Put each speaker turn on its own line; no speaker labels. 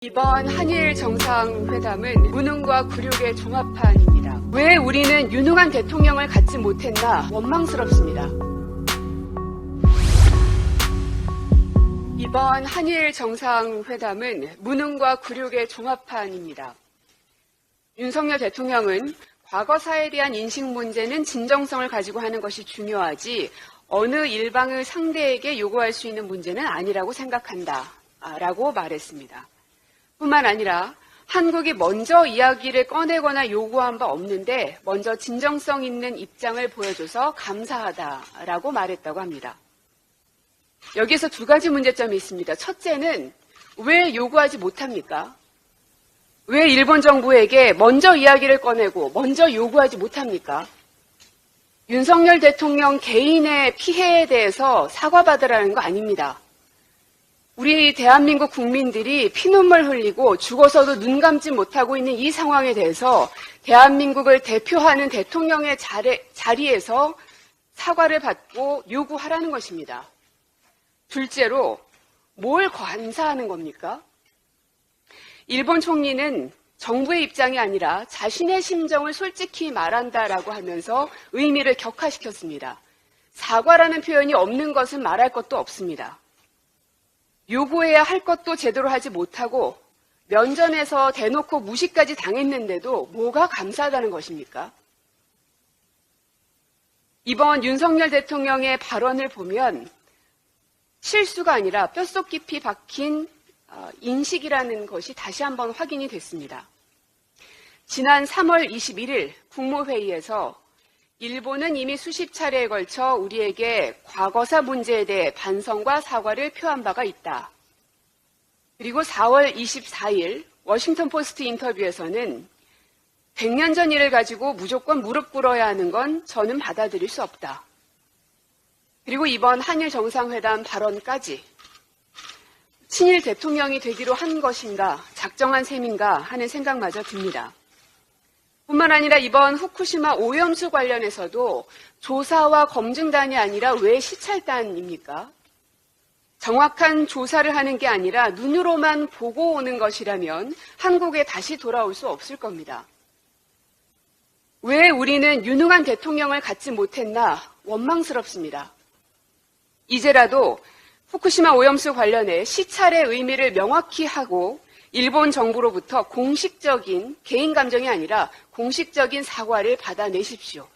이번 한일 정상회담은 무능과 굴욕의 종합판입니다. 왜 우리는 유능한 대통령을 갖지 못했나 원망스럽습니다. 이번 한일 정상회담은 무능과 굴욕의 종합판입니다. 윤석열 대통령은 과거사에 대한 인식 문제는 진정성을 가지고 하는 것이 중요하지 어느 일방의 상대에게 요구할 수 있는 문제는 아니라고 생각한다 라고 말했습니다. 뿐만 아니라 한국이 먼저 이야기를 꺼내거나 요구한 바 없는데 먼저 진정성 있는 입장을 보여줘서 감사하다라고 말했다고 합니다. 여기에서 두 가지 문제점이 있습니다. 첫째는 왜 요구하지 못합니까? 왜 일본 정부에게 먼저 이야기를 꺼내고 먼저 요구하지 못합니까? 윤석열 대통령 개인의 피해에 대해서 사과받으라는 거 아닙니다. 우리 대한민국 국민들이 피눈물 흘리고 죽어서도 눈 감지 못하고 있는 이 상황에 대해서 대한민국을 대표하는 대통령의 자리에서 사과를 받고 요구하라는 것입니다. 둘째로 뭘 관사하는 겁니까? 일본 총리는 정부의 입장이 아니라 자신의 심정을 솔직히 말한다라고 하면서 의미를 격화시켰습니다. 사과라는 표현이 없는 것은 말할 것도 없습니다. 요구해야 할 것도 제대로 하지 못하고 면전에서 대놓고 무시까지 당했는데도 뭐가 감사하다는 것입니까? 이번 윤석열 대통령의 발언을 보면 실수가 아니라 뼛속 깊이 박힌 인식이라는 것이 다시 한번 확인이 됐습니다. 지난 3월 21일 국무회의에서 일본은 이미 수십 차례에 걸쳐 우리에게 과거사 문제에 대해 반성과 사과를 표한 바가 있다. 그리고 4월 24일 워싱턴 포스트 인터뷰에서는 100년 전 일을 가지고 무조건 무릎 꿇어야 하는 건 저는 받아들일 수 없다. 그리고 이번 한일 정상회담 발언까지 친일 대통령이 되기로 한 것인가, 작정한 셈인가 하는 생각마저 듭니다. 뿐만 아니라 이번 후쿠시마 오염수 관련해서도 조사와 검증단이 아니라 왜 시찰단입니까? 정확한 조사를 하는 게 아니라 눈으로만 보고 오는 것이라면 한국에 다시 돌아올 수 없을 겁니다. 왜 우리는 유능한 대통령을 갖지 못했나 원망스럽습니다. 이제라도 후쿠시마 오염수 관련해 시찰의 의미를 명확히 하고 일본 정부로부터 공식적인 개인 감정이 아니라 공식적인 사과를 받아내십시오.